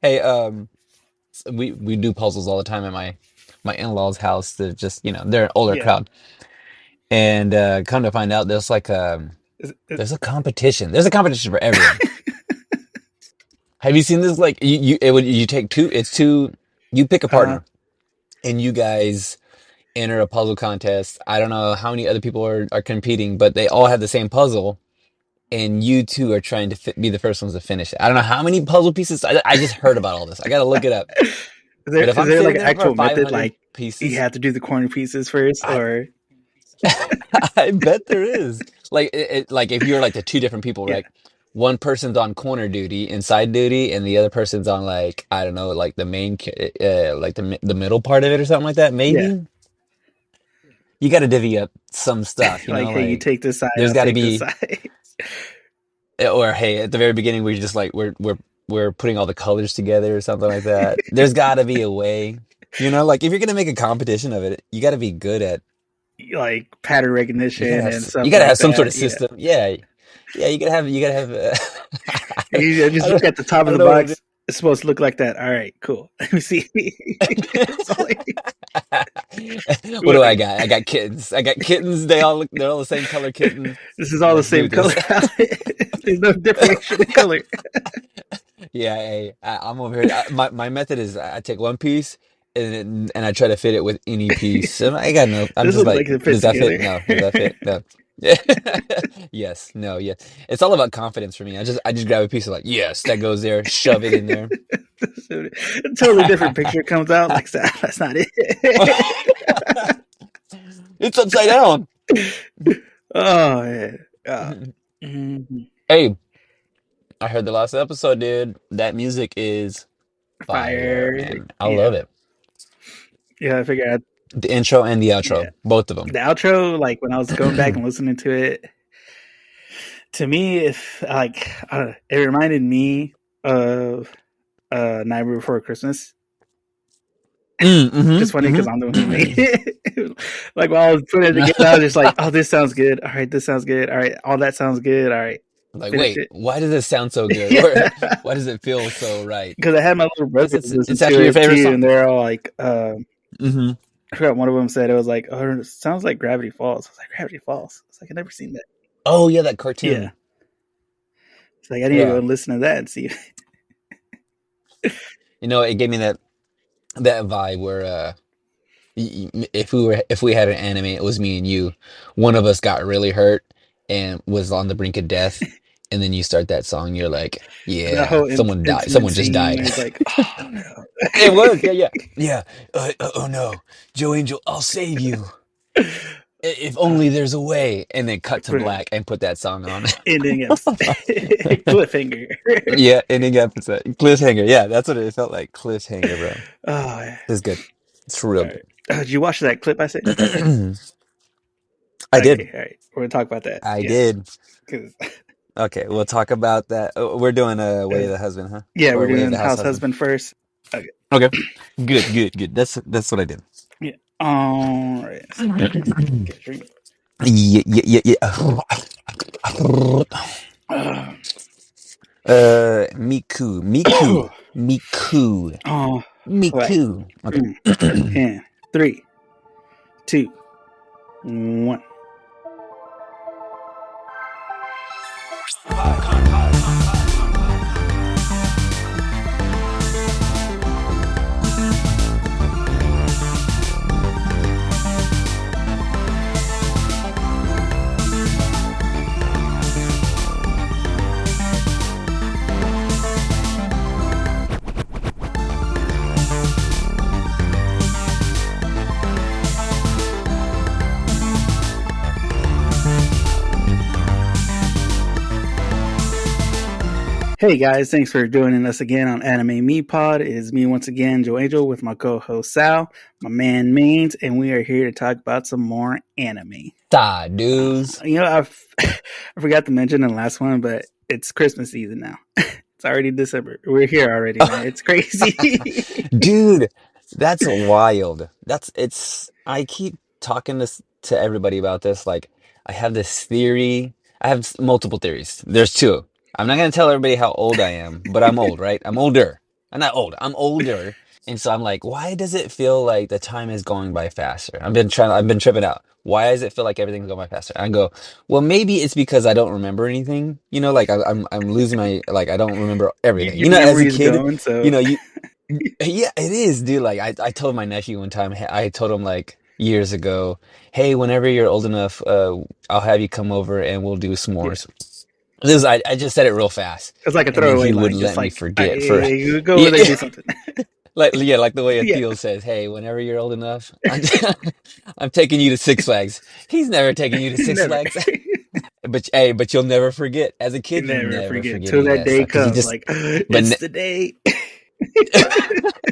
Hey, we do puzzles all the time at my in-laws' house. They're just, they're an older Yeah. crowd. And come to find out, It's, there's a competition. There's a competition for everyone. Have you seen this? Like you take two. It's two. You pick a uh, partner, and you guys enter a puzzle contest. I don't know how many other people are competing, but they all have the same puzzle, and you two are trying to be the first ones to finish it. I don't know how many puzzle pieces. I just heard about all this. I got to look it up. But if is I'm there like sitting an there for actual method? 500 Like you pieces, have to do the corner pieces first, I or I bet there is. Like like if you're like the two different people, yeah, right? One person's on corner duty, inside duty, and the other person's on like I don't know, like the main, like the middle part of it or something like that. yeah. Maybe you got to divvy up some stuff, Like hey, you like take this side, there's I'll got to take this be, side. or hey, at the very beginning we just like we're putting all the colors together or something like that. There's got to be a way, like if you're gonna make a competition of it, you got to be good at. Like pattern recognition and You stuff gotta like have some sort that. of Yeah, system. Yeah, yeah. You gotta have. you just I look don't at the top I of don't the know what it is. box. It's supposed to look like that. All right, cool. Let me see. It's like, What do I look, got? I got kittens. I got kittens. They're all the same color kittens. this is all the Let's do same color this. palette. There's no differentiation in color. Yeah, hey, I'm over here. My method is I take one piece and I try to fit it with any piece. And I got no. I'm This just looks like, like it does fits that fit? together. No. Does that fit? No. Yes. No. Yeah. It's all about confidence for me. I just grab a piece of like, yes, that goes there. Shove it in there. A totally different picture comes out. Like that's not it. It's upside down. Oh yeah. Mhm. Hey, I heard the last episode, dude. That music is fire, Fire. man. I Yeah. love it. Yeah. I figured out. The intro and the Yeah. outro, both of them. The outro, like when I was going back and listening to it, to me, if like it reminded me of Nightmare Before Christmas. Just funny because I'm the one who made it. Like while I was putting it together, I was just like, "Oh, this sounds good. All right, this sounds good. All right, all that sounds good. All right, Like, finish wait, it." why does this sound so good? Or Yeah, why does it feel so right? because I had my little Because brothers listen it's to actually your it favorite too, and song. they're all like, Hmm. I forgot one of them said it was like, "Oh, it sounds like Gravity Falls." I was like, "Gravity Falls." It's like I never seen that. Oh yeah, that Yeah, cartoon. it's like I need to go Yeah. and listen to that and see. It gave me that vibe where if we had an anime, it was me and you. One of us got really hurt and was on the brink of death, and then you start that song. You're like, That yeah, whole someone died. intimate Someone just scene died. where he's like, "Oh It was, no." yeah, yeah, yeah. Oh no, Joe Angel, I'll save you. If only there's a way. And then cut to black and put that song on. Ending episode cliffhanger. Yeah, ending episode. Cliffhanger. Yeah, that's what it felt like. Cliffhanger, bro. Oh, It's good. It's real all right. Did you watch that clip I sent you? good. I did. Okay, all right. We're gonna talk about that. I Yeah, did. because Okay, we'll talk about that. We're doing Way of the Husband, huh? yeah, we're Or Way of doing the House house Husband. husband first. Okay. Okay. Good, good, good. That's what I did. Yeah. All right. So, get a drink. Yeah, yeah, yeah, yeah. Uh, Miku, Miku, Miku, oh, right. Miku. Okay. And three, two, one. Hey guys, thanks for joining us again on Anime Me Pod. It is me once again, Joe Angel, with my co-host Sal, my man Mains, and we are here to talk about some more anime. Die, dudes. I forgot to mention in the last one, but it's Christmas season now. It's already December. We're here already, man. It's crazy. Dude, that's wild. I keep talking to everybody about this. Like, I have this theory. I have multiple theories. There's two. I'm not gonna tell everybody how old I am, but I'm old, right? I'm older. I'm not old. I'm older. And so I'm like, why does it feel like the time is going by faster? I've been tripping out. Why does it feel like everything's going by faster? I go, well, maybe it's because I don't remember anything. Like I'm losing like I don't remember everything. Your As a memory's kid, going, so you yeah, it is, dude. Like I told my nephew one time, I told him like years ago, hey, whenever you're old enough, I'll have you come over and we'll do yeah. s'mores. I just said it real fast, It's like a and then throwaway he line, wouldn't just let me like forget for you go over yeah, there and do something. like the way Yeah, Atheel says, "Hey, whenever you're old enough, I'm taking you to Six Flags." He's never taking you to Six never. Flags, but you'll never forget. As a You kid, you never never forget forget till any of that that day stuff because comes. Like but it's the day.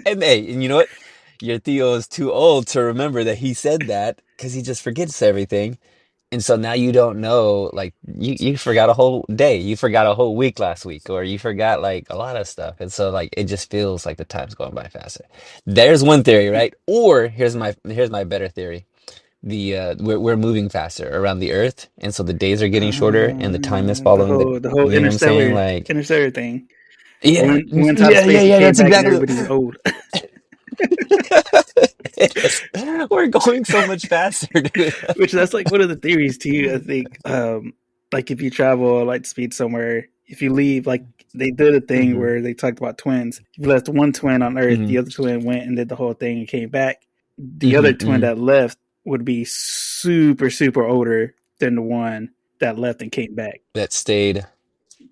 and you know what? Your Theo is too old to remember that he said that because he just forgets everything. And so now you don't know, like you forgot a whole day, you forgot a whole week last week, or you forgot like a lot of stuff. And so like it just feels like the time's going by faster. There's one theory, right? Or here's my better theory. We're moving faster around the Earth, and so the days are getting shorter and the time is The following whole you know what I'm saying? Like interstellar thing. yeah, We went out of space and came that's back and exactly everybody's old. it is. We're going so much faster, dude. Which that's like one of the theories too. I think, like if you travel at light speed somewhere, if you leave, like they did a thing hmm where they talked about twins. If you left one twin on Earth, hmm the other twin went and did the whole thing and came back. The other twin hmm that left would be super super older than the one that left and came back. That stayed.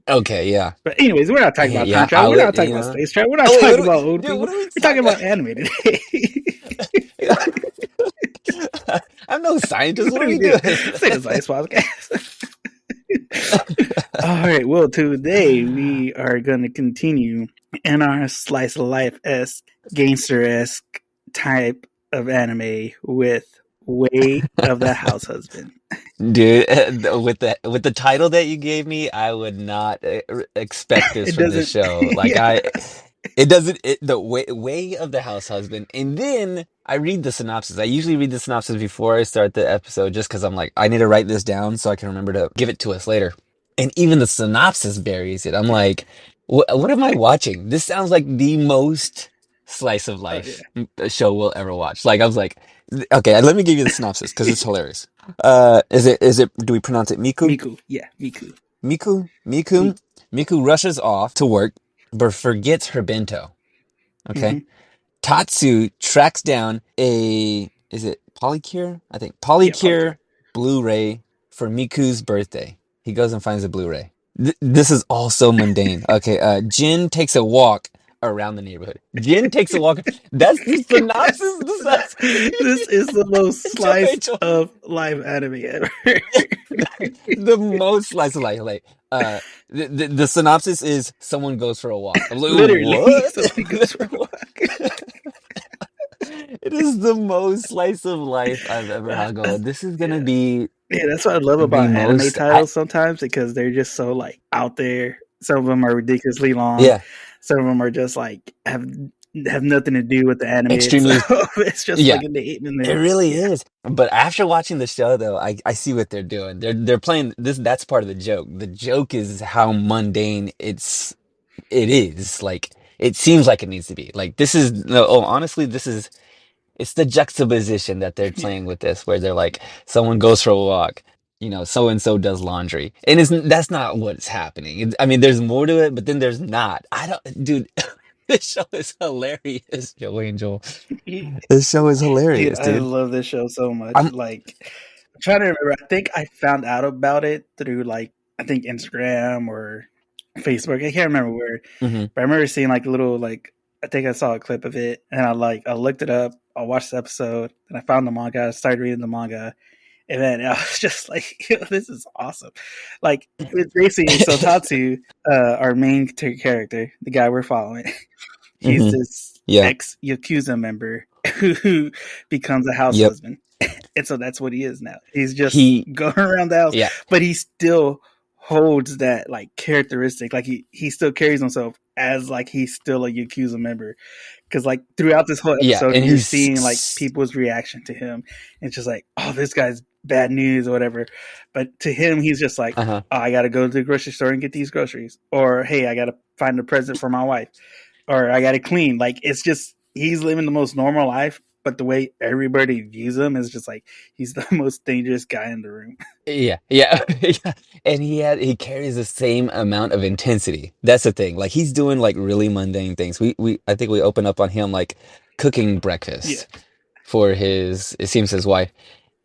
Okay, yeah. But anyways, we're not talking about time Yeah, travel. I We're not would, talking about space travel. We're not Oh wait, talking about old dude, what people. are we We're talking talking? about animated. I'm no scientist. What are What are we we doing? doing? Say this ice podcast. All right. Well, today we are going to continue in our slice of life esque, gangster esque type of anime with Way of the House Husband. Dude, with the title that you gave me, I would not expect this It from this doesn't. show. Like Yeah. it doesn't the way of the house husband, and then I read the synopsis. I usually read the synopsis before I start the episode, just because I'm like, I need to write this down so I can remember to give it to us later. And even the synopsis buries it. I'm like, what am I watching? This sounds like the most slice of Oh yeah. life show we'll ever watch. Like I was like, okay, let me give you the synopsis because it's hilarious. Is it do we pronounce it Miku? Miku. Yeah. Miku. Miku? Miku? Miku. Miku rushes off to work but forgets her bento. Okay. Mm-hmm. Tatsu tracks down is it Polycure? I think Yeah. Polycure. Polycure Blu-ray for Miku's birthday. He goes and finds a Blu-ray. This is all so mundane. Okay, Jin takes a walk around the neighborhood. Jin takes a walk. That's the synopsis. This is the most slice Joey, of live anime ever. the most slice of life. Like, the synopsis is someone goes for a walk. I'm like, Literally, what? somebody goes for a walk. It is the most slice of life I've ever had. Go. This is gonna Yeah. be Yeah, that's what I love the about anime most. I titles sometimes because they're just so like out there. Some of them are ridiculously long. yeah, Some of them are just like have nothing to do with the anime extremely itself. It's just yeah. like a name and It then really yeah. is. But after watching the show, though, I see what they're doing. They're playing this. That's part of the joke. The joke is how mundane it is. Like it seems like it needs to be. Like this is no. Oh, honestly, this is. It's the juxtaposition that they're Yeah. playing with this, where they're like, someone goes for a walk, so and so does laundry, and that's not what's happening. I mean, there's more to it, but then there's not. I don't, dude. This show is hilarious, Joe Angel. This show is Dude, hilarious, I dude. love this show so much. I'm. Like I'm trying to remember. I think I found out about it through like I think Instagram or Facebook. I can't remember where. Mhm. But I remember seeing like a little like I think I saw a clip of it and I looked it up, I watched the episode, and I found the manga, I started reading the manga, and then I was just like, this is awesome. Like it's basically so Tatsu, our main character, the guy we're following, he's Mhm. this Yeah. ex Yakuza member who becomes a house Yep. husband. And so that's what he is now. He's just He. going around the house, Yeah. but he still holds that like characteristic. Like he still carries himself as like he's still a Yakuza member. Because like throughout this whole Yeah. episode, And you're he's. seeing like people's reaction to him. It's just like, oh, this guy's bad news or whatever. But to him, he's just like, Uh-huh. oh, I got to go to the grocery store and get these groceries, or hey, I got to find a present for my wife, or I got to clean. Like it's just he's living the most normal life, but the way everybody views him is just like he's the most dangerous guy in the room. Yeah, yeah, yeah. And he carries the same amount of intensity. That's the thing. Like he's doing like really mundane things. We I think we open up on him like cooking Yeah, breakfast for his it seems his wife.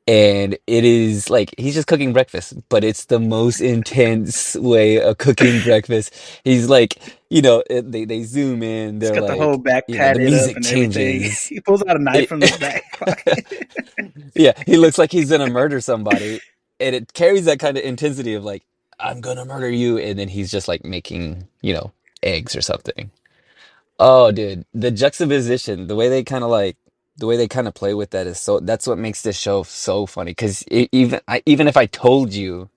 And it is like he's just cooking breakfast, but it's the most intense way of cooking breakfast. He's like, they zoom in, he's they're got the whole like, back the padded up music and everything. changes. He pulls out a knife It, from his back pocket. yeah, he looks like he's gonna murder somebody, and it carries that kind of intensity of like, I'm gonna murder you, and then he's just like making, eggs or something. Oh, dude, the juxtaposition, the way they kind of play with that is that's what makes this show so funny. Because even if I told you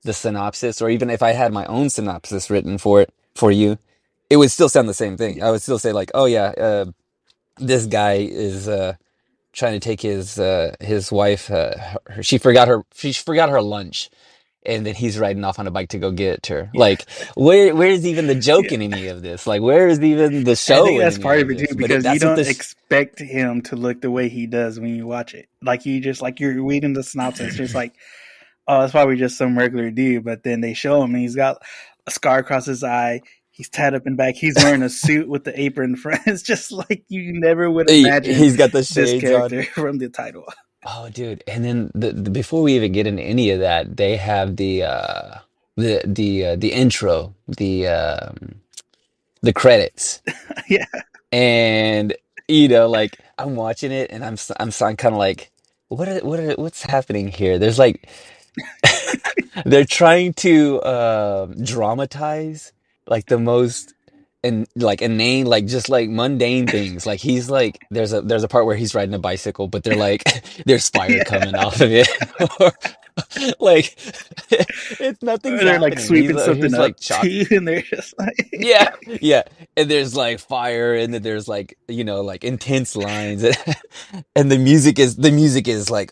the synopsis, or even if I had my own synopsis written for it for you, it would still sound the same thing. Yeah, I would still say like, oh yeah, this guy is trying to take his wife. She forgot her lunch, and then he's riding off on a bike to go get her. yeah, Like, where's even the joke yeah. in any of this? Like, where is even the I think show in that's any part of of it this? too, But because you that's what don't this. expect him to look the way he does when you watch it. Like you just like you're reading the synopsis, just like, oh, that's probably just some regular dude. But then they show him and he's got a scar across his eye. He's tied up in back. He's wearing a suit with the apron front. It's just like you never would imagine He's got the this shades character on. from the title. Oh, dude! And then before we even get into any of that, they have the intro, the credits, Yeah, and like I'm watching it, and I'm kind of like, what's happening here? There's like they're trying to dramatize like the most and like inane, like just like mundane things. Like he's like there's a part where he's riding a bicycle, but they're like there's fire yeah. coming off of it. Or like it's nothing's Or they're like happening. sweeping something He's like up chalk. too, and they're just like, Yeah, yeah. And there's like fire, and then there's like, like intense lines. And the music is like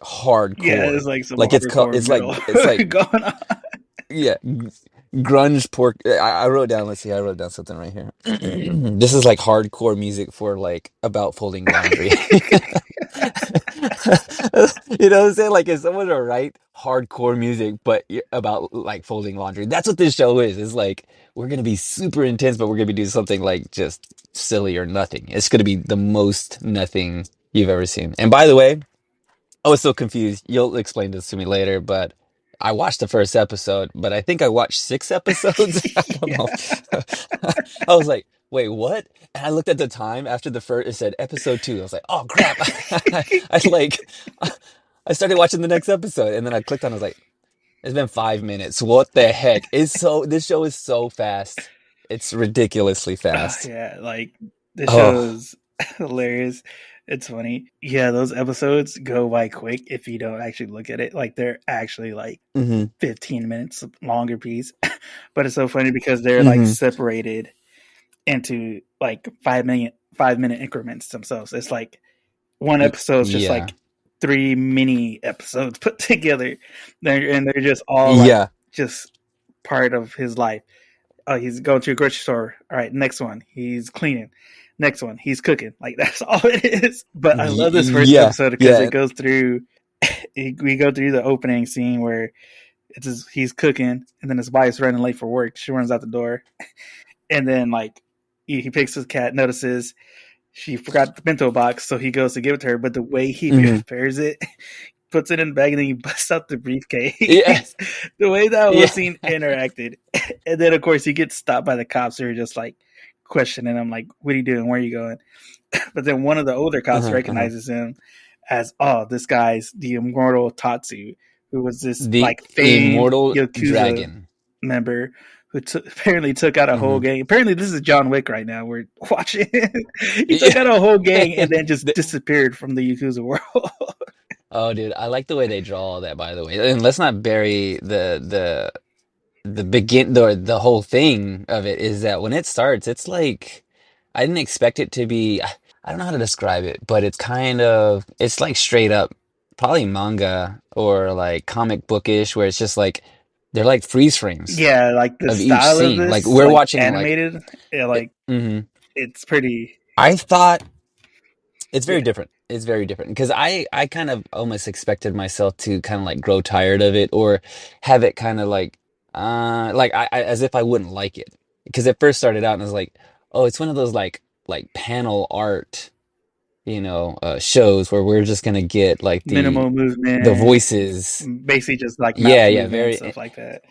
yeah, hardcore. it's like some Like hardcore metal it's like going on. yeah, grunge pork. I wrote down, let's see, I wrote down something right here. This is like hardcore music for like about folding laundry. You know what I'm saying? Like if someone to write hardcore music, but about like folding laundry, that's what this show is. It's like we're gonna be super intense, but we're gonna be doing something like just silly or nothing. It's gonna be the most nothing you've ever seen. And by the way, I was so confused. You'll explain this to me later, but I watched the first episode, but I think I watched six episodes. I don't know. Yeah. I was like, wait, what? And I looked at the time after the first, it said episode two. I was like, oh crap. I like, I started watching the next episode, and then I clicked on, I was like, it's been 5 minutes. What the heck? This show is so fast. It's ridiculously fast. Yeah, like the Oh, show's hilarious. It's funny. Yeah, those episodes go by quick if you don't actually look at it. Like they're actually like hmm 15 minutes longer piece. But it's so funny because they're like hmm separated into like 5 minute increments themselves. It's like one episode's just Yeah. like three mini episodes put together. And they're just all like Yeah. just part of his life. Oh, he's going to a grocery store. All right, next one, he's cleaning. Next one, he's cooking. Like that's all it is. But I love this first Yeah. episode because it Yeah. goes through. We go through the opening scene where he's cooking, and then his wife's running late for work. She runs out the door, and then like he picks his cat, notices she forgot the bento box, so he goes to give it to her. But the way he hmm prepares it, puts it in the bag, and then he busts out the Yeah. briefcase. The way that whole Yeah. scene interacted, and then of course he gets stopped by the cops who are just like questioning him, like, "What are you doing? Where are you going?" But then one of the older cops Uh-huh, uh-huh. recognizes him as, "Oh, this guy's the immortal Tatsu, who was this The like famed immortal Yakuza dragon. member who apparently took out a whole hmm gang. Apparently, this is John Wick right now. We're watching. He took Yeah. out a whole gang and then just The- disappeared from the Yakuza world. oh, dude, I like the way they draw all that, by the way. And let's not bury the whole thing of it is that when it starts, it's like I didn't expect it to be. I don't know how to describe it, but it's like straight up. probably manga or like comic bookish, where it's just like they're like freeze frames Yeah, like the of each style of scene. Like this, we're like watching like animated, yeah, like mhm. it's pretty. I thought it's Yeah, very different. It's very different because I kind of almost expected myself to kind of like grow tired of it or have it kind of like I as if I wouldn't like it because it first started out and I was like, oh, it's one of those like panel art, shows where we're just gonna get like the minimal the movement, voices. basically just like mouth Yeah, yeah, movement, very. stuff like that.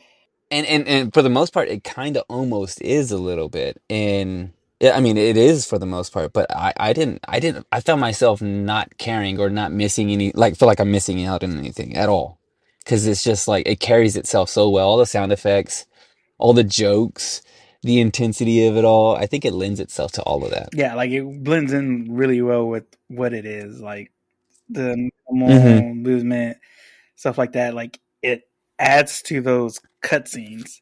And for the most part, it kind of almost is a little bit. And yeah, I mean, it is for the most part. But I found myself not caring or not missing any. Like feel like I'm missing out on anything at all, because it's just like it carries itself so well. All the sound effects, all the jokes, the intensity of it all. I think it lends itself to all of that. Yeah, like it blends in really well with what it is, like the Hmm. normal movement, stuff like that. Like it adds to those cutscenes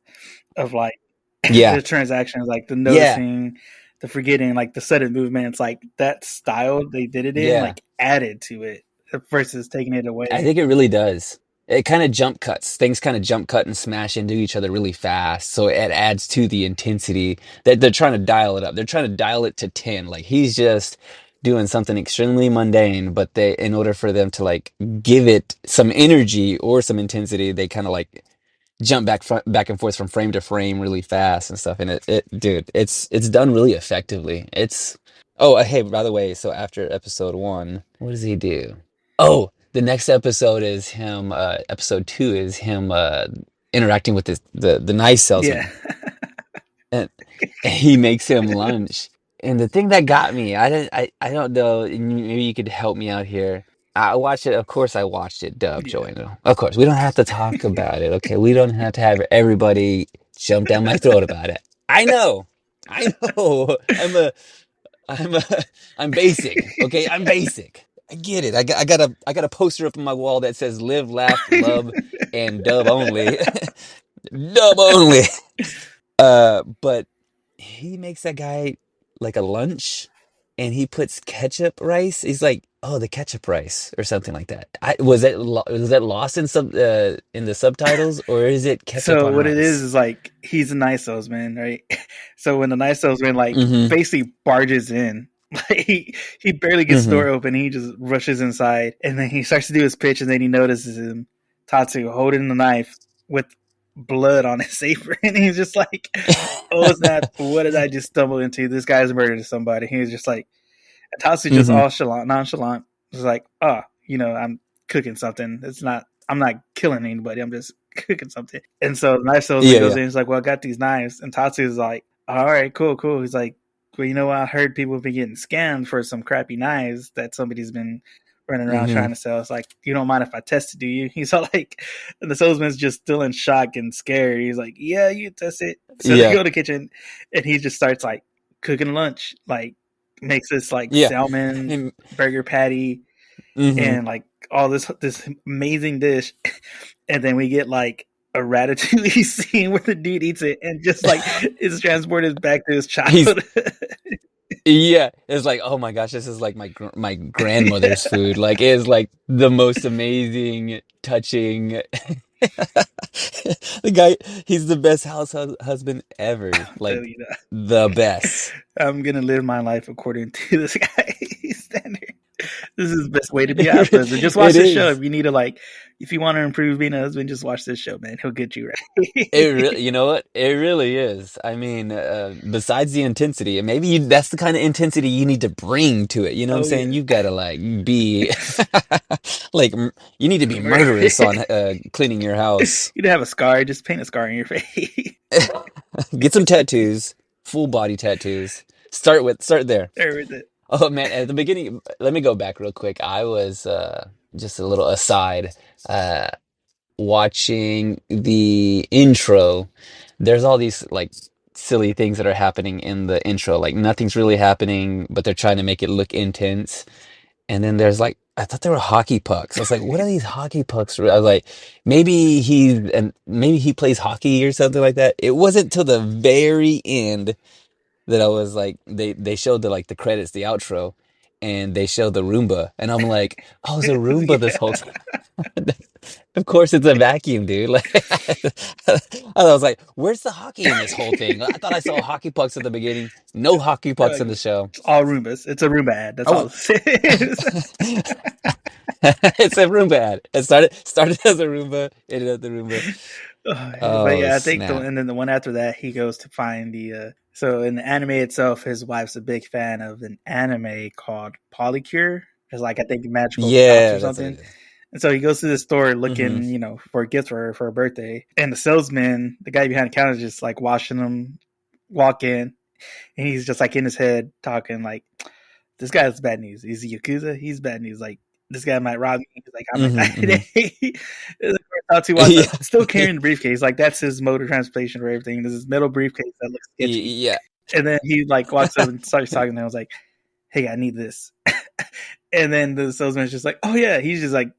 of like Yeah, the transactions, like the yeah, noticing, the forgetting, like the sudden movements, like that style they did it in, yeah. like added to it versus taking it I away. think it really does. It kind of jump cuts. Things kind of jump cut and smash into each other really fast. So it adds to the intensity that they're trying to dial it up. They're trying to dial it to 10. Like he's just doing something extremely mundane, but in order for them to like give it some energy or some intensity, they kind of like jump back and forth from frame to frame really fast and stuff. And dude, it's done really effectively. Oh, hey, by the way, so after episode one, what does he do? Oh, the next episode is him. Episode two is him interacting with the knife Yeah. salesman, and he makes him lunch. And the thing that got me, I don't know. Maybe you could help me out here. I watched it. Of course, I watched it dubbed, Yeah. Joanna. Of course, we don't have to talk about it. Okay, we don't have to have everybody jump down my throat about it. I know. I know. I'm a, I'm basic. Okay, I'm basic. I get it. I got a poster up on my wall that says "Live, Laugh, Love, and Dub Only." Dub only. But he makes that guy like a lunch, and he puts ketchup rice. He's like, "Oh, the ketchup rice" or something like that. Was that lost in the subtitles, or is it ketchup So on what it rice? is like he's a nice salesman, right? So when the nice salesman like Mm-hmm. basically barges in, like he barely gets the Mm-hmm. door open, he just rushes inside, and then he starts to do his pitch, and then he notices him Tatsu holding the knife with blood on his apron, and he's just like, "Oh snap! What did I just stumble into? This guy's murdered somebody." He was just like, and Tatsu just Mm-hmm. all nonchalant, was like, "Oh, I'm cooking something. It's not. I'm not killing anybody. I'm just cooking something." And so the knife salesman Yeah, goes yeah. in. He's like, "Well, I got these knives." And Tatsu's like, "All right, cool, cool." He's like, "Well, you know what? I heard people have been getting scammed for some crappy knives that somebody's been running around Mm-hmm. trying to sell. It's like, you don't mind if I test it, do you?" He's all like, and the salesman's just still in shock and scared. He's like, "Yeah, you test it." So they Yeah. go to the kitchen, and he just starts like cooking lunch, like makes this like Yeah. salmon And, burger patty hmm. and like all this amazing dish, and then we get like a ratatouille scene where the dude eats it and just like is transported back to his He's childhood. yeah, it's like, oh my gosh, this is like my Yeah, grandmother's food. Like it is like the most amazing, touching. The guy, he's the best husband ever. so, Like the best. I'm gonna live my life according to this guy's standard. This is the best way to be a It, husband. Just watch it this show. is. If you need to if you want to improve being a husband, just watch this show, man. He'll get you It right. really, you know what? It really is. I mean, besides the intensity, and maybe that's the kind of intensity you need to bring to it. You know what I'm Oh saying? yeah, You gotta like be like you need to be murderous on cleaning your house. you don't have a scar. Just paint a scar on your face. Get some tattoos, full body tattoos. Start there. There with it. Oh man, at the beginning, let me go back real quick. I was just a little aside. Uh, Watching the intro, there's all these like silly things that are happening in the intro. Like nothing's really happening, but they're trying to make it look intense. And then there's like I thought they were hockey pucks. I was like, what are these hockey pucks? I was like, maybe he plays hockey or something like that. It wasn't till the very end that I was like, they showed the like the credits, the outro, and they show the Roomba, and I'm like, oh, it's a Roomba this whole time. Of course, it's a vacuum, dude. Like, I was like, "Where's the hockey in this whole thing?" I thought I saw hockey pucks at the beginning. No hockey pucks in the show. It's all Roombas. It's a Roomba ad. That's all Oh, it is. it's a Roomba ad. It started as a Roomba, ended up the Roomba. But Oh yeah, I think snap! and then the one after that, he goes to find so in the anime itself, his wife's a big fan of an anime called Polycure. It's like I think magical shots or Yeah, that's what something. it is. And so he goes to the store Mm-hmm. looking, for a gift for her birthday. And the salesman, the guy behind the counter, is just like watching him walk in, and he's just like in his head talking like, "This guy's bad news. He's a yakuza. He's bad news. Like this guy might rob me. He's like I might die Mm-hmm. Mm-hmm. today." Thought he walks up, Yeah. still carrying the briefcase. Like that's his mode of transportation for everything. There's this metal briefcase that looks sketchy, Yeah. and then he like walks up and starts talking. And I was like, "Hey, I need this." And then the salesman's just like, "Oh yeah." He's just like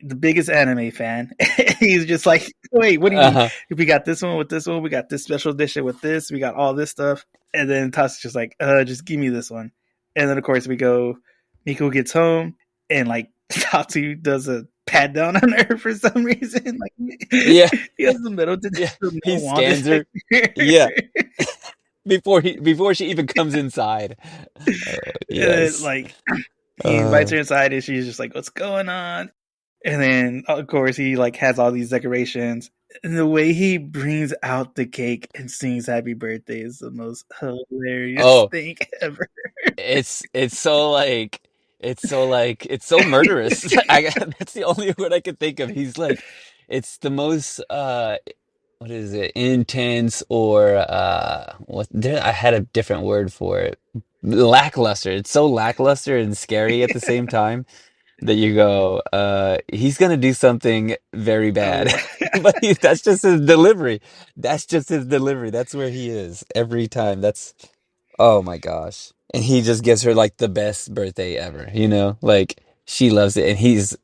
the biggest anime fan. He's just like, "Wait, what do you need? Uh-huh. We got this one with this one. We got this special edition with this. We got all this stuff." And then Tas's just like, just give me this one." And then of course we go. Miko gets home and like Tatsu does a pat down on her for some reason. Like Yeah. he has the metal Yeah. detector, He metal wand scans her. Yeah. detector. Before she even comes inside. Oh, And then, yes. like he invites Uh, her inside and she's just like, "What's going on?" And then of course he like has all these decorations. And the way he brings out the cake and sings happy birthday is the most hilarious oh, thing ever. it's so murderous. That's the only word I could think of. He's like, it's the most what is it? Intense or what there I had a different word for it. Lackluster. It's so lackluster and scary at the same time that you go, he's gonna do something very Oh bad. yeah. But that's just his delivery. That's just his delivery. That's where he is every time. That's oh my gosh. And he just gives her like the best birthday ever, you know? Like she loves it and he's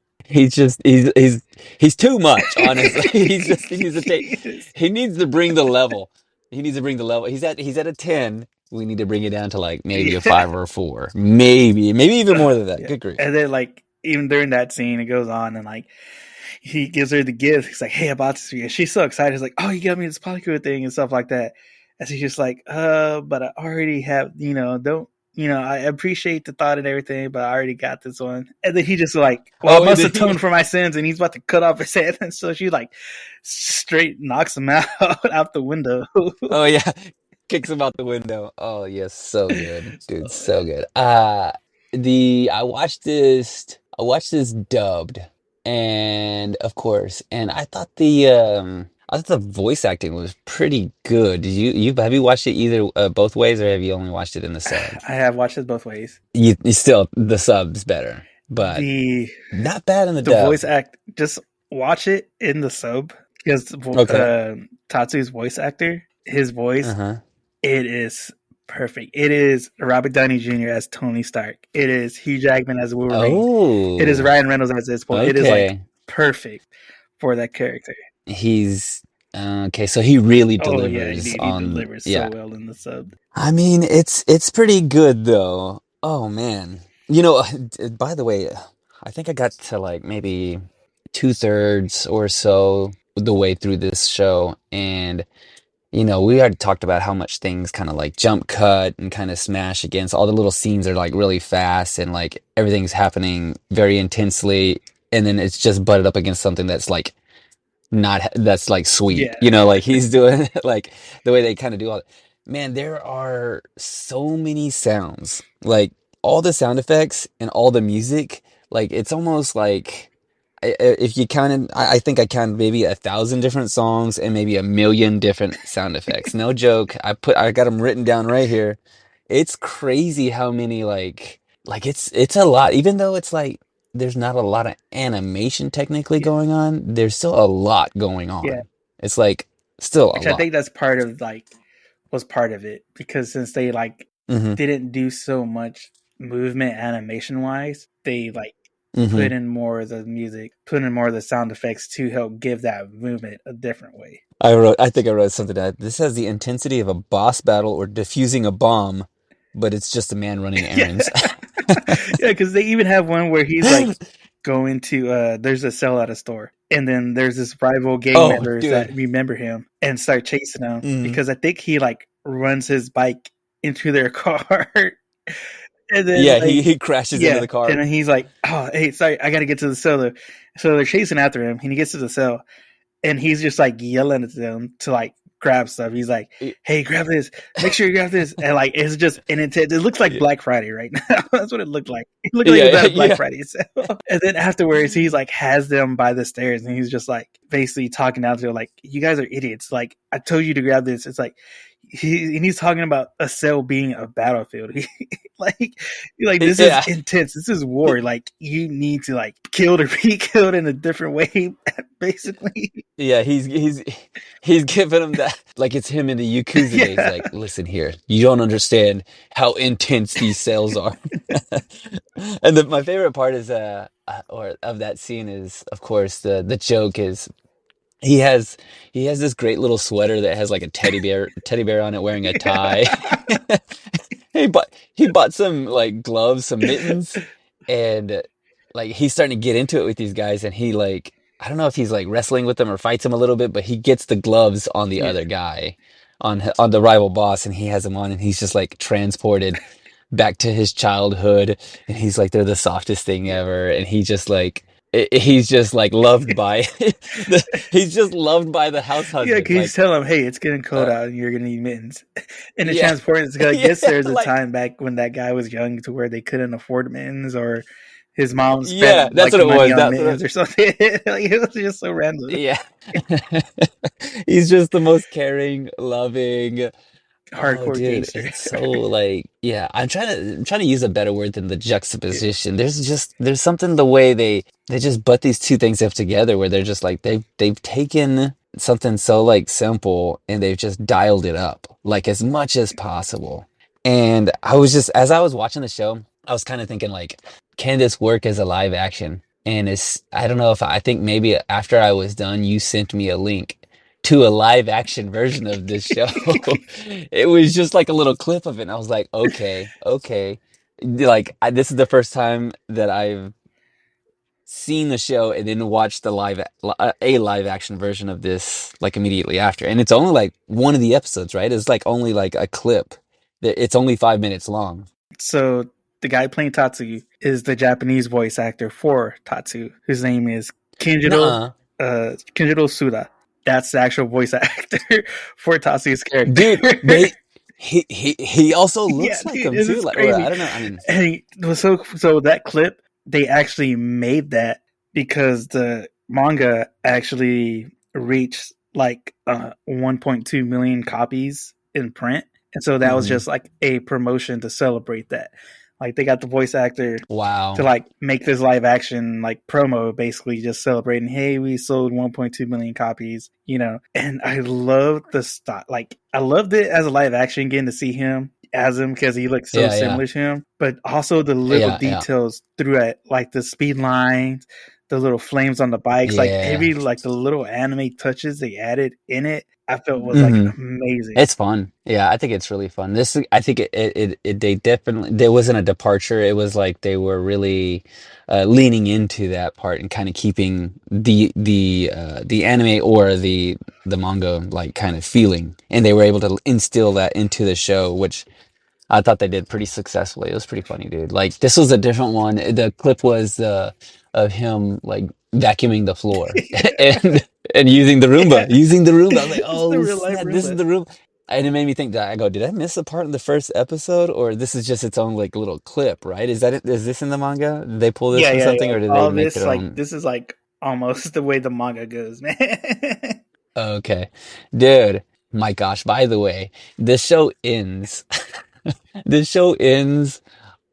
too much, honestly. He needs to take he needs to bring the level. He needs to bring the level. He's at a 10. We need to bring it down to like maybe a Yeah. 5 or a 4. Maybe even more than that. Yeah. Good grief. And then like even during that scene it goes on and like he gives her the gift. He's like, "Hey, I bought this for you." And she's so excited. He's like, "Oh, you got me this polycule thing and stuff like that." And she's just like, but I already have, don't, I appreciate the thought and everything, but I already got this one." And then he just like, "Well, I Oh, and must then atone for my sins." And he's about to cut off his head. And so she like straight knocks him out, out the window. oh yeah, kicks him out the window. Oh yes, so good, dude, So, so good. The I watched this dubbed, and of course, and I thought the voice acting was pretty good. Did you have you watched it either both ways, or have you only watched it in the sub? I have watched it both ways. You still the sub's better, but The not bad in the the voice dub. act, just watch it in the sub because Okay. Tatsu's voice actor, his voice, Uh-huh. it is perfect. It is Robert Downey Jr. as Tony Stark. It is Hugh Jackman as Wolverine. It is Oh, Ryan Reynolds as Deadpool. It is like okay. perfect for that character. He's okay, so he really Oh yeah, delivers indeed, he on delivers so yeah. well in the sub. I mean, it's pretty good though. Oh man. By the way, I think I got to like maybe two-thirds or so the way through this show, and we already talked about how much things kind of like jump cut and kind of smash against all the little scenes are like really fast and like everything's happening very intensely, and then it's just butted up against something that's like not that's like sweet, Yeah, like he's doing like the way they kind of do all man, there are so many sounds, like all the sound effects and all the music, like it's almost like if you counted, I think I counted maybe 1,000 different songs and maybe 1,000,000 different sound effects. No joke. I got them written down right here. It's crazy how many like it's a lot. Even though it's like there's not a lot of animation technically yeah, going on, there's still a lot going yeah. on. It's like still a Which I lot. think that's part of like was part of it because since they like Hmm. didn't do so much movement animation wise, they like Hmm. put in more of the music, put in more of the sound effects to help give that movement a different way. I think I wrote something that this has the intensity of a boss battle or defusing a bomb, but it's just a man running Yeah. errands. Yeah, because they even have one where he's like going to there's a sell at a store, and then there's this rival gang Oh, members that dude. remember him and start chasing him Mm. because I think he like runs his bike into their car, and then Yeah, like he crashes into yeah, the and car. then he's like, oh hey, sorry, I gotta get to the cellar. So they're chasing after him, and he gets to the cell, and he's just like yelling at them to like grab stuff. He's like, Y- "Hey, grab this! Make sure you grab this!" And like it's just an intense. It looks like y- Black Friday right now. That's what it looked like. It looked like it was Yeah, at a Black yeah, Friday sale. And then afterwards, he's like has them by the stairs, and he's just like basically talking down to them like, "You guys are idiots! Like I told you to grab this." It's like he's talking about a cell being a battlefield. like this is yeah. intense. This is war. Like you need to like killed or be killed in a different way, basically. Yeah, he's giving him that like it's him in the Yakuza days. Yeah, Like, listen here, you don't understand how intense these cells are. And my favorite part is or of that scene is, of course, the joke is he has he has this great little sweater that has like a teddy bear on it wearing a tie. yeah, He bought some like gloves, some mittens, and like he's starting to get into it with these guys, and he like I don't know if he's like wrestling with them or fights him a little bit, but he gets the gloves on the yeah, other guy, on the rival boss, and he has them on, and he's just like transported back to his childhood, and he's like they're the softest thing yeah. ever, and he just like he's just like loved by he's just loved by the house Yeah, husband, can you like tell him, hey, it's getting cold uh out and you're gonna need mittens? And the yeah. transport is, I Yeah, guess there's a like time back when that guy was young to where they couldn't afford mittens, or his mom yeah, spent that's like what the it money was. on That's what mittens or something. Like, it was just so random. yeah. He's just the most caring, loving. Oh, Hardcore dude, gangster. it's so like, yeah, I'm trying to use a better word than the juxtaposition. There's something the way they just butt these two things up together where they're just like they've taken something so like simple and they've just dialed it up like as much as possible. And I was just as I was watching the show, I was kind of thinking like, can this work as a live action? And it's I don't know if I think maybe after I was done, you sent me a link to a live action version of this show. It was just like a little clip of it, and I was like, okay, okay. Like this is the first time that I've seen the show and then watched a live action version of this like immediately after. And it's only like one of the episodes, right? It's like only like a clip. It's only 5 minutes long. So the guy playing Tatsu is the Japanese voice actor for Tatsu, whose name is Nuh-uh. Kenjiro Suda. That's the actual voice actor for Tatsu's character. Dude, he also Yeah, looks like dude, him it too. is Like, or I crazy. don't know. I mean, And so that clip they actually made that because the manga actually reached like 1.2 million copies in print, and so that was mhm. just like a promotion to celebrate that. Like they got the voice actor to Wow. like make this live action like promo, basically just celebrating, hey, we sold 1.2 million copies, and I love the style. Like I loved it as a live action, getting to see him as him because he looks so Yeah, yeah. similar to him, but also the little Yeah, yeah. details through it, like the speed lines, the little flames on the bikes, like Yeah. every like the little anime touches they added in it, I felt was like Hmm. amazing. It's fun. Yeah, I think it's really fun. I think they definitely, there wasn't a departure. It was like they were really leaning into that part and kind of keeping the anime or the manga like kind of feeling, and they were able to instill that into the show, which I thought they did pretty successfully. It was pretty funny, dude. Like this was a different one. The clip was of him like vacuuming the floor Yeah, and using the Roomba, yeah. using the Roomba. I was like, It's the oh real life snap, this is Roomba. the Roomba. And it made me think that I go, did I miss a part in the first episode, or this is just its own like little clip, right? Is that it? Is this in the manga? Did they pull this Yeah, from yeah, something, yeah. or did they All make this, their like, own? this is like almost the way the manga goes, man. Okay, dude. My gosh. By the way, this show ends. This show ends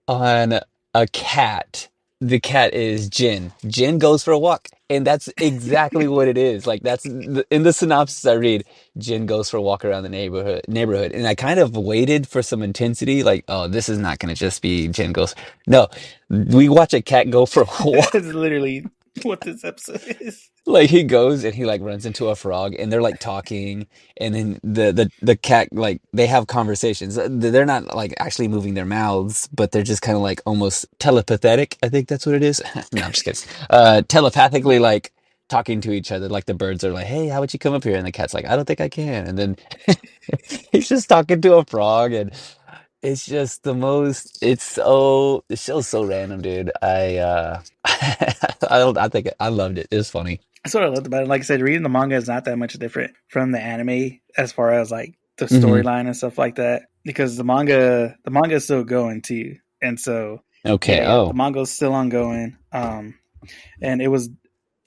on a cat. The cat is Jin. Jin goes for a walk, and that's exactly what it is. Like that's in the synopsis I read. Jin goes for a walk around the neighborhood, and I kind of waited for some intensity. Like, oh, this is not going to just be Jin goes. No, we watch a cat go for a It's walk. literally. what this episode is. Like he goes and he like runs into a frog and they're like talking and then the cat like they have conversations. They're not like actually moving their mouths, but they're just kind of like almost telepathetic. I think that's what it is. No, I'm just kidding. Telepathically like talking to each other. Like the birds are like, "Hey, how would you come up here?" And the cat's like, "I don't think I can." And then he's just talking to a frog and it's just the most the show's so random, dude. I think I loved it. It was funny. That's what I loved about it. Like I said, reading the manga is not that much different from the anime as far as like the Hmm. storyline and stuff like that. Because the manga is still going too, and so Okay. yeah, the Oh, manga is still ongoing. And it was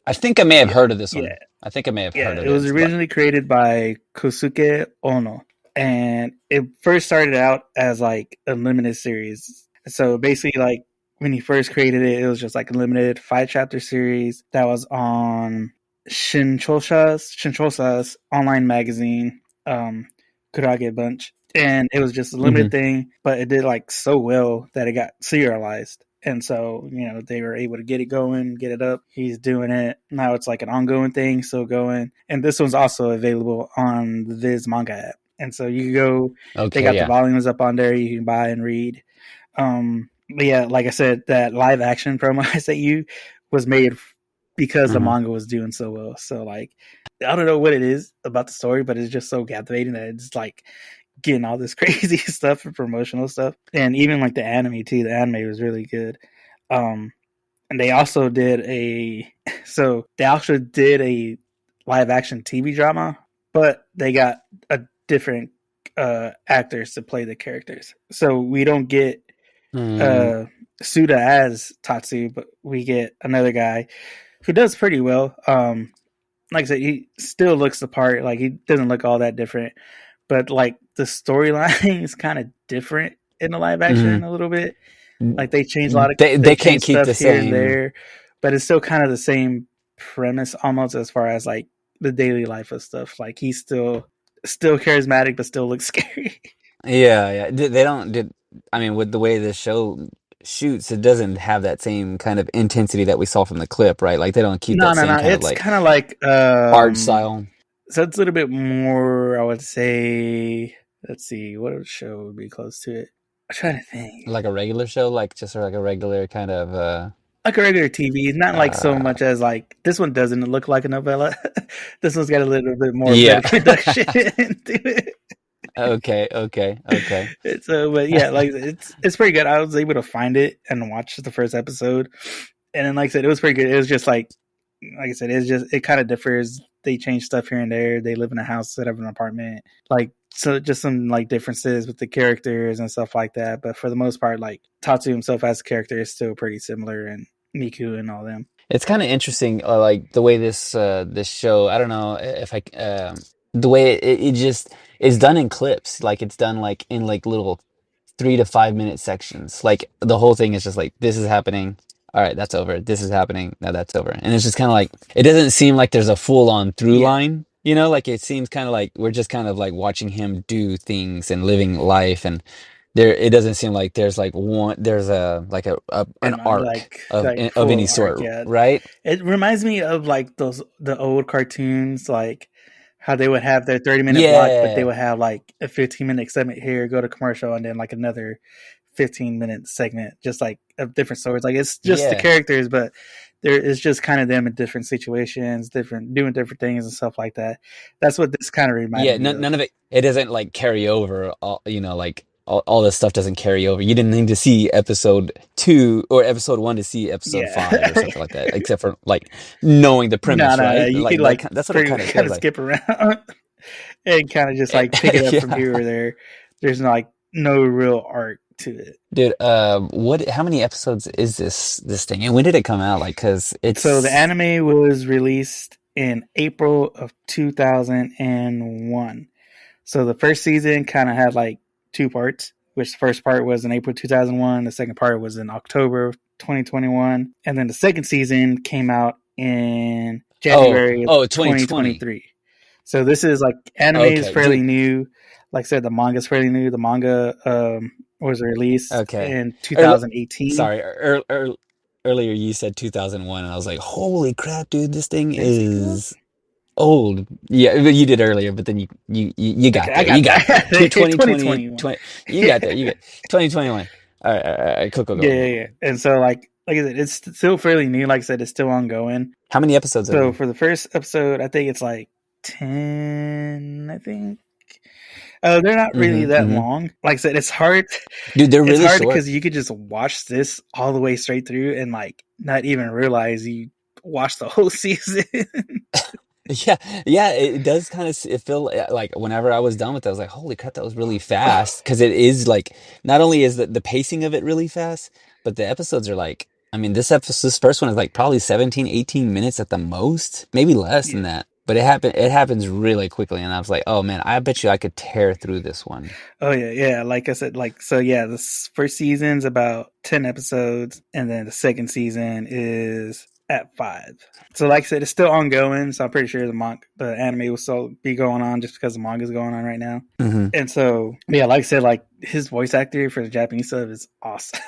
I think I may have yeah, heard of this yeah, one. I think I may have heard yeah. of It was it, but originally created by Kosuke Ono, and it first started out as like a limited series. So basically, like when he first created it, it was just like a limited 5 chapter series that was on Shinchosa's online magazine, Kurage Bunch, and it was just a limited hmm. thing, but it did like so well that it got serialized. And so, they were able to get it going, get it up. He's doing it. Now it's like an ongoing thing, still going. And this one's also available on the Viz manga app. And so you can go, they Okay, got the yeah. volumes up on there. You can buy and read. But yeah, like I said, that live action promo I sent you was made because the Hmm. manga was doing so well. So like, I don't know what it is about the story, but it's just so captivating that it's like getting all this crazy stuff and promotional stuff, and even like the anime too. The anime was really good. Um, and they also did a live action TV drama, but they got a different actors to play the characters. So we don't get Mm, uh Suda as Tatsu, but we get another guy who does pretty well. Like I said, he still looks the part. Like he doesn't look all that different, but like the storyline is kind of different in the live action hmm. a little bit. Like they change They they can't change keep stuff the here and same. there, but it's still kind of the same premise almost as far as like the daily life of stuff. Like he's still charismatic, but still looks scary. Yeah, yeah. They don't did I mean with the way the show shoots, it doesn't have that same kind of intensity that we saw from the clip, right? Like they don't keep No, that no, same no. kind of It's like kind of like art style, so it's a little bit more. I would say. Let's see, what show would be close to it. I'm trying to think. like a regular show, like just like a regular kind of Like a regular TV, not like so uh much as like this one doesn't look like a novella. This one's got a little bit more yeah. better production to it. Okay, okay, okay. It's but yeah, like it's pretty good. I was able to find it and watch the first episode, and then like I said, it was pretty good. It was just like I said, it kind of differs. They change stuff here and there. They live in a house instead of an apartment. Like so, just some like differences with the characters and stuff like that. But for the most part, like Tatsu himself as a character is still pretty similar, and Miku and all them. It's kind of interesting, like the way this show. I don't know if the way it just is done in clips. Like it's done like in like little 3 to 5 minute sections. Like the whole thing is just like this is happening. All right, that's over. This is happening. Now that's over. And it's just kind of like it doesn't seem like there's a full on through Yeah, line. You know, like it seems kind of like we're just kind of like watching him do things and living life and there it doesn't seem like there's like one there's a like an and arc like of full any arc. sort, Yeah, right? it reminds me of like the old cartoons, like how they would have their 30-minute block, but they Yeah. would have like a 15-minute segment here, go to commercial, and then like another 15-minute segment, just like of different stories. Like it's just the Yeah. characters, but there is just kind of them in different situations, different doing different things and stuff like that. That's what this kind of reminded Yeah, me of. none of it doesn't like carry over all, like all this stuff doesn't carry over. You didn't need to see episode 2 or episode 1 to see episode Yeah. 5 or something like that, except for like knowing the No, premise, no, no. right? You could Like like that's what it pretty kind of kind feels of like. skip around and kind of just like pick it up from Yeah. here or there. There's like no real arc to it. Dude, what how many episodes is this thing? And when did it come out? Like, 'cause So the it's anime was released in April of 2001. So the first season kind of had like 2 parts, which the first part was in April 2001, the second part was in October 2021, and then the second season came out in January of 2020. 2023. So this is like anime is Okay, fairly dude. new. Like I said, the manga is fairly new. The manga was released Okay. in Or 2018. sorry, earlier you said 2001, and I was like, holy crap, dude, this thing Is it good? is old. Yeah, but you did earlier, but then you Okay, got I there. You got got there. that. 2020, 2021. you got there. You got 2021. All right, all right, cool, cool, Yeah, cool, yeah, cool, yeah. cool. And so like I said, it's still fairly new. Like I said, it's still ongoing. How many episodes are So there? for the first episode, I think it's like 10. I think. They're not really that Mm-hmm. long. Like I said, it's hard. Dude, they're It's really hard short. because you could just watch this all the way straight through and like not even realize you watched the whole season. Yeah, yeah, it does kind of it feel like whenever I was done with it, I was like, holy crap, that was really fast. Because it is like, not only is the pacing of it really fast, but the episodes are like, I mean, this first one is like probably 17, 18 minutes at the most, maybe less than Yeah. that. But it happens really quickly, and I was like, oh man, I bet you I could tear through this one. Oh yeah, yeah. Like I said, like so. Yeah, this first season's about 10 episodes, and then the second season is at 5. So, like I said, it's still ongoing. So I'm pretty sure the anime will still be going on just because the manga is going on right now. Hmm. And so, yeah, like I said, like his voice actor for the Japanese sub is awesome.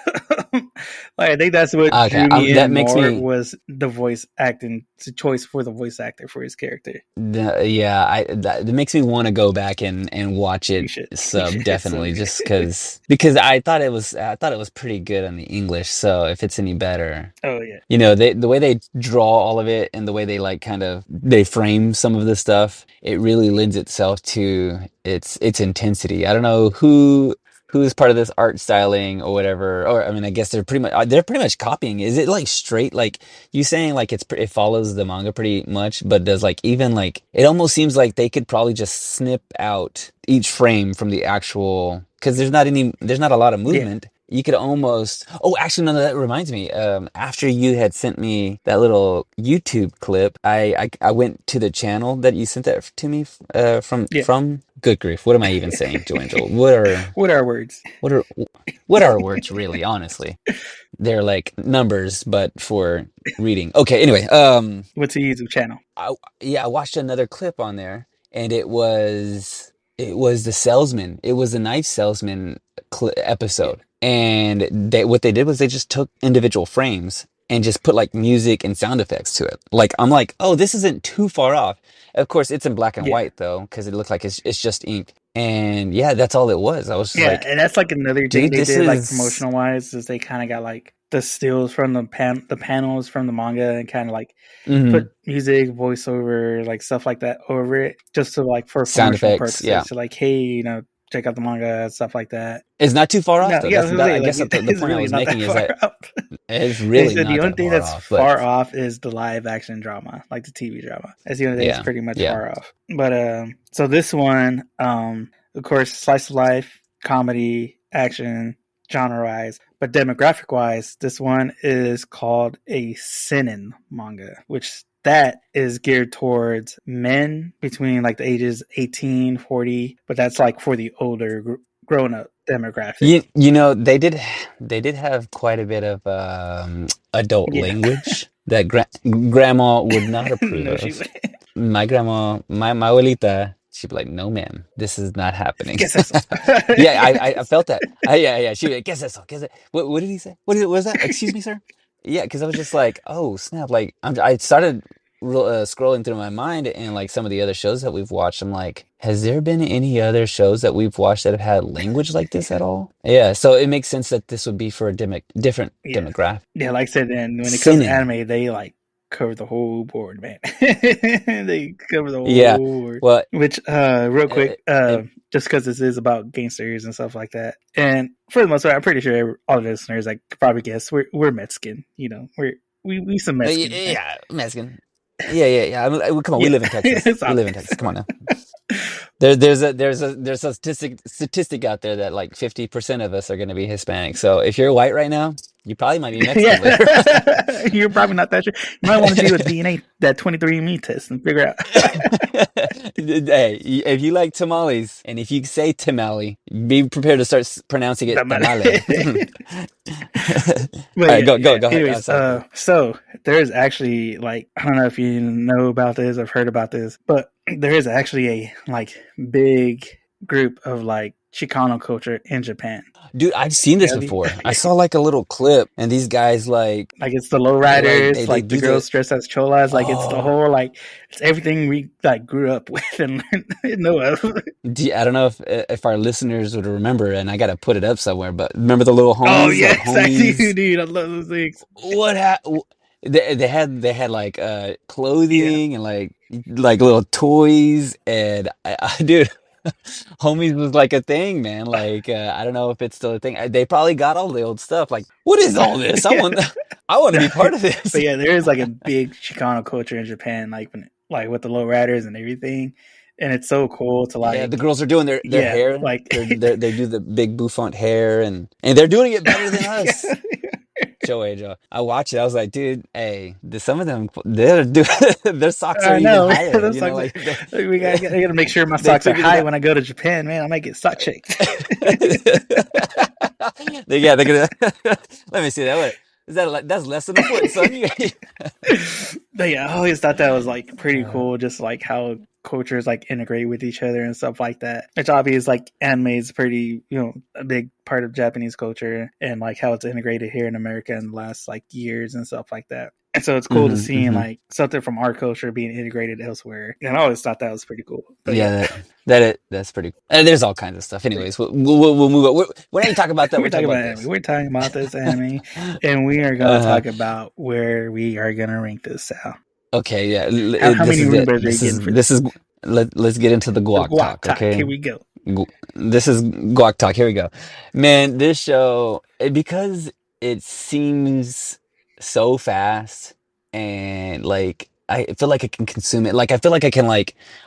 Like I think that's what Okay, drew me that in makes more me. was the voice acting, the choice for the voice actor for his character. Yeah, that makes me want to go back and watch You it should, you sub, should. It's so definitely, just good. because I thought it was pretty good on the English. So if it's any better, Oh yeah, you know, the way they draw all of it and the way they like kind of they frame some of the stuff, it really lends itself to its intensity. I don't know who's part of this art styling or whatever, or I mean, I guess they're pretty much copying. Is it like straight like you saying like it follows the manga pretty much, but does like even like it almost seems like they could probably just snip out each frame from the actual because there's not a lot of yeah, movement. You could almost. Oh, actually, no, that reminds me. After you had sent me that little YouTube clip, I went to the channel that you sent that to me yeah. from. Good grief, what am I even saying, Joangel? What are What are words? what are what are words really? Honestly, they're like numbers, but for reading. Okay, anyway, What's a YouTube channel? I, yeah, I watched another clip on there, and it was the salesman. It was a knife salesman Yeah, episode, and what they did was they just took individual frames and just put like music and sound effects to it. Like I'm like, oh, this isn't too far off. Of course, it's in black and yeah, white though, because it looked like it's just ink. And yeah, that's all it was. I was just yeah. like, And that's like another thing dude, they this did, like is. promotional wise, is they kind of got like the stills from the panels from the manga, and kind of like put Mhm. music, voiceover, like stuff like that over it, just to like for Sound promotional effects. Yeah, purposes. So like, hey, check out the manga, stuff like that. it's not too far off No, though. yeah, I That's was gonna that. say I like guess the it's point I really was not that making is far that up. it's They really said the not only that thing far that's off. But far off is the live action drama, like the TV drama. That's the only thing that's yeah, pretty much yeah. far off. But so this one, of course, slice of life, comedy, action, genre wise, but demographic wise, this one is called a seinen manga, which that is geared towards men between like the ages 18, 40, but that's like for the older grown up demographic. You know they did have quite a bit of adult Yeah. language that grandma would not approve No, she of. would. My grandma, my abuelita, she'd be like, "No, ma'am, this is not happening." ¿Qué es eso? Yeah, I felt that. Yeah, yeah. She, ¿qué es eso? ¿Qué es it? What did he say? What was that? Excuse me, sir. Yeah, because I was just like, oh snap! Like I started scrolling through my mind and like some of the other shows that we've watched. I'm like, has there been any other shows that we've watched that have had language like this at all? Yeah, so it makes sense that this would be for a different Yeah. demographic. Yeah, like I said, then when it comes to Sinning. anime, they like cover the whole board, man. They cover the Yeah. whole board. Well, Which, real it, quick, it, just because this is about gangsters and stuff like that, and for the most part, I'm pretty sure all the listeners like could probably guess we're Mexican. We some Mexicans, man. yeah, Mexican. Yeah. I mean, come on, we Yeah, live in Texas. it's We live in obvious. Texas. Come on now. There's a statistic out there that like 50% of us are going to be Hispanic. So if you're white right now, you probably might be Mexican later. Yeah, you're probably not that sure. You might want to do a DNA, that 23andMe test, and figure out. Hey, if you like tamales and if you say tamale, be prepared to start pronouncing it tamale. But All right, yeah, yeah. go ahead. I'm Anyways, sorry. Go ahead. so there's actually like I don't know if you know about this, I've heard about this, but there is actually a like big group of like Chicano culture in Japan. Dude, I've seen this Yeah, before. I saw like a little clip, and these guys like it's the they lowriders, they like the do girls the dressed as cholas, like it's the oh. whole like it's everything we like grew up with and know of. I don't know if our listeners would remember, and I gotta put it up somewhere. But remember the little Oh homies, like yes, I do, homies. dude. I love those things. What they had like Yeah, clothing and like little toys, and dude, homies was like a thing, man. Like I don't know if it's still a thing. They probably got all the old stuff. Like, what is all this? I yeah. want I want to No, be part of this. but yeah, there is like a big Chicano culture in Japan, like when like with the lowriders and everything, and it's so cool to Yeah, the like girls are doing their yeah, hair. like They do the big bouffant hair, and they're doing it better than yeah. us. Joe. I watched it. I was like, dude, hey, some of them, they're doing, their socks are I even know. higher. Those You know, socks. like I gotta make sure my they socks are figured it high out. when I go to Japan, man. I might get sock checked. They're gonna. Let me see that. What is that? That's less than a foot, son. But yeah, I always thought that was like pretty Uh, cool, just like how cultures like integrate with each other and stuff like that. It's obvious like anime is pretty, a big part of Japanese culture and like how it's integrated here in America in the last like years and stuff like that. And so it's cool to see hmm like something from our culture being integrated elsewhere. And I always thought that was pretty cool. But yeah, Yeah, that's pretty. There's all kinds of stuff. Anyways, we'll move on. We're not even talking about that. we're We're talking talking about about anime. this. We're talking about this anime, and we are going to Uh-huh. talk about where we are going to rank this out. Okay, yeah. How This many is it. Roombas are you getting for This this? is let's get into the The guac guac talk, talk. okay? Here we go. This is guac talk. Here we go. Man, this show because it seems so fast and like I feel like I can consume it. Like I feel like I can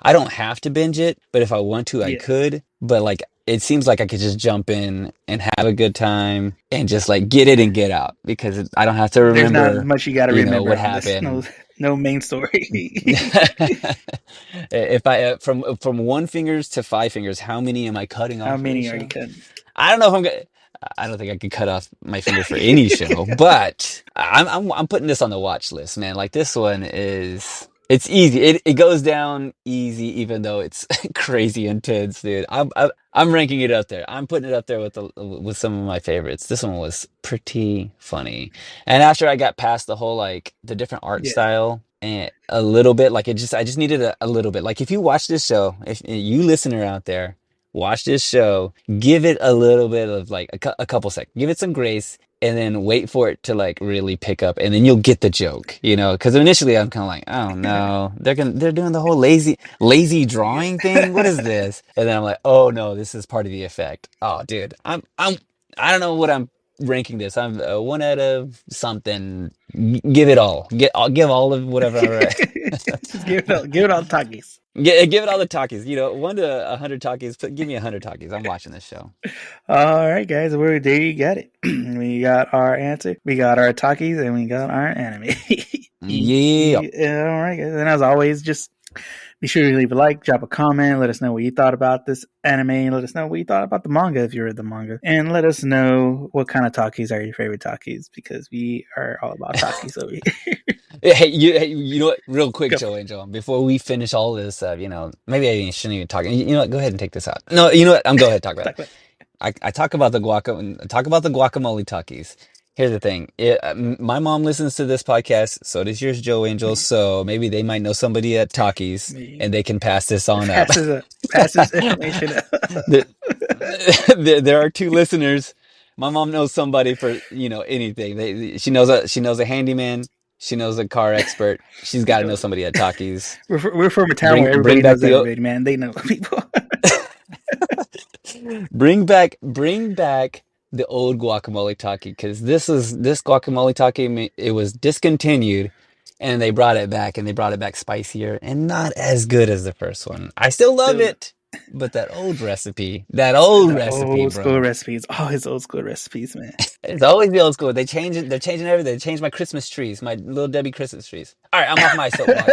I don't have to binge it, but if I want to, I Yeah. could. But like it seems like I could just jump in and have a good time and just like get it and get out because I don't have to There's not remember, much you got to remember what on this. No, happened. no main story. If I from one fingers to five fingers, how many am I cutting How off for this many are you show? cutting? I don't know if I'm gonna. I don't think I could cut off my fingers for any show, but I'm putting this on the watch list, man. Like this one is it's easy. It goes down easy, even though it's crazy intense, dude. I'm ranking it up there. I'm putting it up there with some of my favorites. This one was pretty funny, and after I got past the whole the different art Yeah. style and a little bit, I just needed a little bit. Like if you watch this show, if you listener out there watch this show, give it a little bit of a couple seconds, give it some grace, and then wait for it to really pick up, and then you'll get the joke, Because initially I'm kind of like, oh no, they're doing the whole lazy Yeah. drawing thing. What is this? And then I'm like, oh no, this is part of the effect. Oh, dude, I don't know what I'm ranking this. I'm one out of something. Give it all. Give all of whatever. Just give it all talkies. Give it all the talkies. 1 to 100 talkies. Give me 100 talkies. I'm watching this show. All right, guys, there you got it. We got our answer, we got our talkies, and we got our anime. Yeah. All right, guys, and as always, just be sure to leave a like, drop a comment, let us know what you thought about this anime, let us know what you thought about the manga if you read the manga, and let us know what kind of talkies are your favorite talkies because we are all about talkies over here. Hey, you know what? Real quick, Go. Joe and Joe, before we finish all this, maybe I shouldn't even talk. You know what? Go ahead and take this out. No, you know what? I'm go ahead and talk about Talk it. about I talk about the guacamole talkies. Here's the thing. My mom listens to this podcast. So does yours, Joe Angel. me. So maybe they might know somebody at Talkies, Me. and they can pass this on up. Passes information. there, there are two listeners. My mom knows somebody for anything. She knows a handyman. She knows a car expert. She's got to know somebody at Talkies. We're from a town where Bring everybody back knows the everybody, man. They know people. bring back the old guacamole taki because this guacamole taki it was discontinued and they brought it back and they brought it back spicier and not as good as the first one. I still love Still, it, but that old the recipe, old school bro. recipes. Always old school recipes, man. It's always the old school. They change it. They're changing everything. They changed my Christmas trees, my little Debbie Christmas trees. All right, I'm off my soapbox.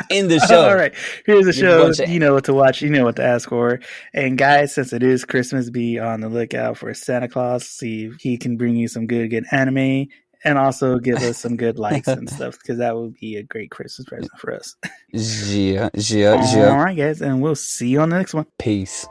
In the All show, right, here's a you show. bunch of You know what to watch. You know what to ask for. And guys, since it is Christmas, be on the lookout for Santa Claus. See if he can bring you some good anime, and also give us some good likes and stuff because that would be a great Christmas present for us. yeah. All right, guys, and we'll see you on the next one. Peace.